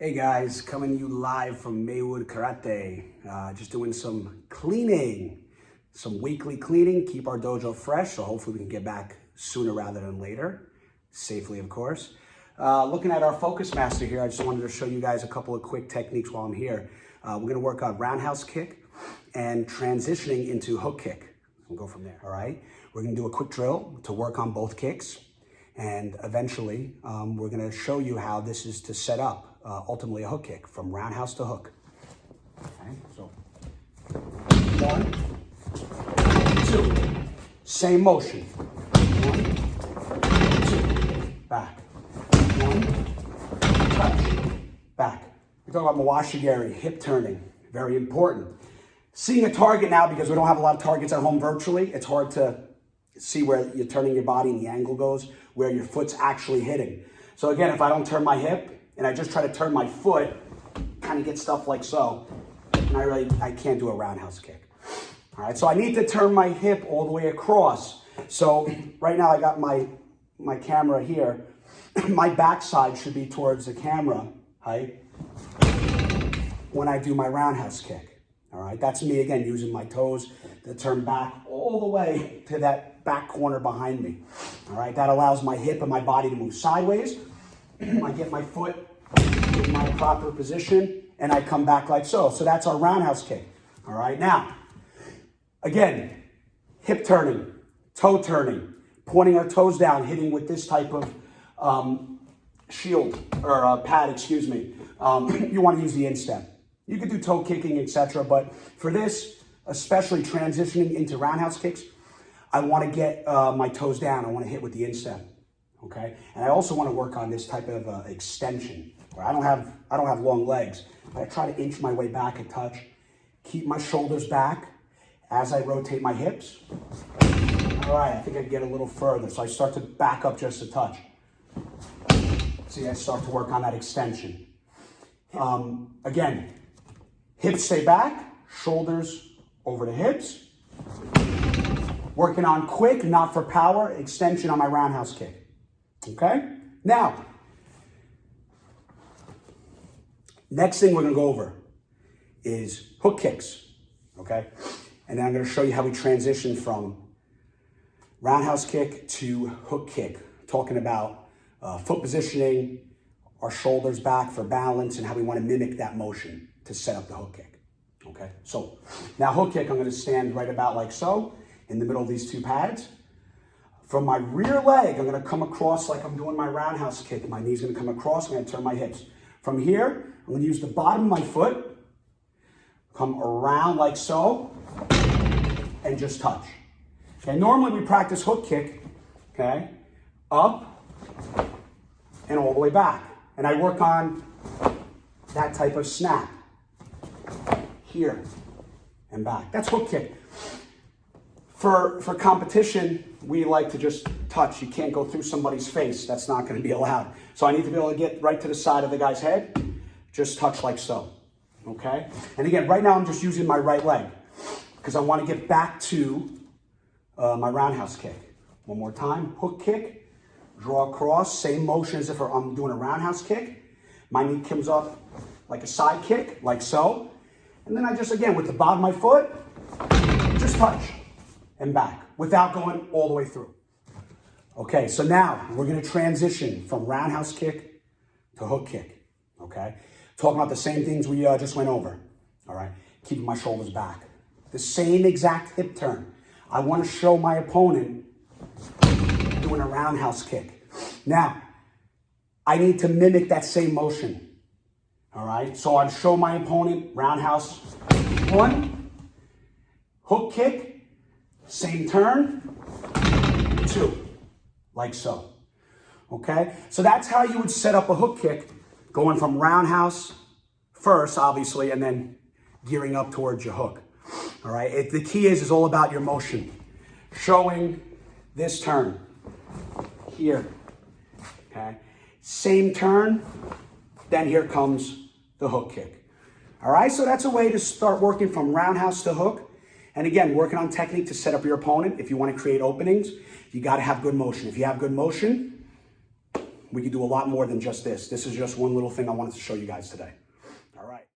Hey guys, coming to you live from Maywood Karate. Just doing some cleaning, some weekly cleaning, keep our dojo fresh, so hopefully we can get back sooner rather than later, safely of course. Looking at our Focus Master here, I just wanted to show you guys a couple of quick techniques while I'm here. We're gonna work on roundhouse kick and transitioning into hook kick. We'll go from there, all right? We're gonna do a quick drill to work on both kicks. And eventually, we're gonna show you how this is to set up ultimately a hook kick from roundhouse to hook. Okay, so 1, 2, same motion. 1, 2, back. 1, touch, back. We're talking about Mawashigiri, hip turning, very important. Seeing a target now, because we don't have a lot of targets at home virtually, it's hard to see where you're turning your body and the angle goes, where your foot's actually hitting. So again, if I don't turn my hip and I just try to turn my foot, kind of get stuff like so, and I can't do a roundhouse kick. All right, so I need to turn my hip all the way across. So right now I got my camera here. My backside should be towards the camera, right? When I do my roundhouse kick. All right, that's me again, using my toes to turn back all the way to that back corner behind me. All right, that allows my hip and my body to move sideways. I get my foot in my proper position and I come back like so. So that's our roundhouse kick. All right, now, again, hip turning, toe turning, pointing our toes down, hitting with this type of shield or pad, excuse me. You want to use the instep. You could do toe kicking, etc. But for this, especially transitioning into roundhouse kicks, I want to get my toes down. I want to hit with the instep, okay? And I also want to work on this type of extension. Where I don't have long legs, but I try to inch my way back a touch, keep my shoulders back as I rotate my hips. All right, I think I can get a little further, so I start to back up just a touch. See, I start to work on that extension. Again, hips stay back, shoulders over the hips. Working on quick, not for power, extension on my roundhouse kick. Okay? Now, next thing we're gonna go over is hook kicks. Okay? And then I'm gonna show you how we transition from roundhouse kick to hook kick, talking about foot positioning, our shoulders back for balance, and how we want to mimic that motion to set up the hook kick. Okay, so now hook kick, I'm going to stand right about like so in the middle of these two pads. From my rear leg, I'm going to come across like I'm doing my roundhouse kick. My knee's going to come across, I'm going to turn my hips. From here, I'm going to use the bottom of my foot, come around like so, and just touch. Okay, normally we practice hook kick, okay, up and all the way back. And I work on that type of snap. Here and back. That's hook kick. For competition, we like to just touch. You can't go through somebody's face. That's not going to be allowed. So I need to be able to get right to the side of the guy's head. Just touch like so. Okay? And again, right now I'm just using my right leg because I want to get back to my roundhouse kick. One more time. Hook kick. Draw across, same motion as if I'm doing a roundhouse kick. My knee comes up like a side kick, like so. And then I just, again, with the bottom of my foot, just touch and back without going all the way through. Okay, so now we're gonna transition from roundhouse kick to hook kick, okay? Talking about the same things we just went over, all right? Keeping my shoulders back. The same exact hip turn. I wanna show my opponent doing a roundhouse kick. Now, I need to mimic that same motion. All right, so I'd show my opponent roundhouse 1, hook kick, same turn, 2, like so. Okay, so that's how you would set up a hook kick, going from roundhouse first, obviously, and then gearing up towards your hook. All right, the key is all about your motion. Showing this turn here, okay? Same turn, then here comes the hook kick. All right, so that's a way to start working from roundhouse to hook. And again, working on technique to set up your opponent. If you want to create openings, you got to have good motion. If you have good motion, We could do a lot more than just this. This is just one little thing I wanted to show you guys today. All right.